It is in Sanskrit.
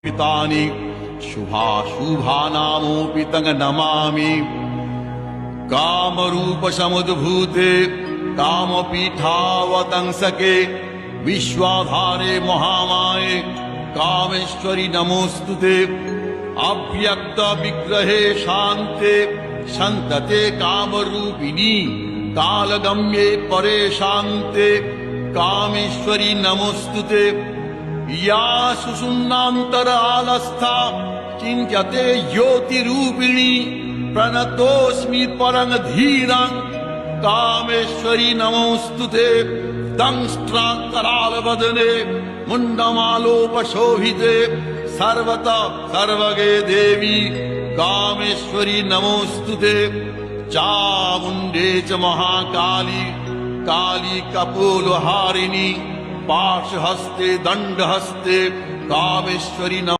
पितानि शुभाशुभानामोऽपि तं नमामि। कामरूपसमुद्भूते कामपीठावतंसके विश्वाधारे महामाये कामेश्वरि नमोऽस्तुते। अव्यक्तविग्रहे शान्ते सन्तते कामरूपिणी कालगम्ये परे शान्ते कामेश्वरि नमोऽस्तुते। या सुषुम्नान्तरालस्था चिन्त्यते ज्योतिरूपिणी प्रणतोऽस्मि परं धीरं कामेश्वरि नमोऽस्तुते। दंष्ट्राकरालवदने मुण्डमालोपशोभिते सर्वतः सर्वगे देवी कामेश्वरि नमोऽस्तुते। चामुण्डे च महाकाली काली कपोलहारिणी पाशहस्ते दण्डहस्ते कामेश्वरि नमः।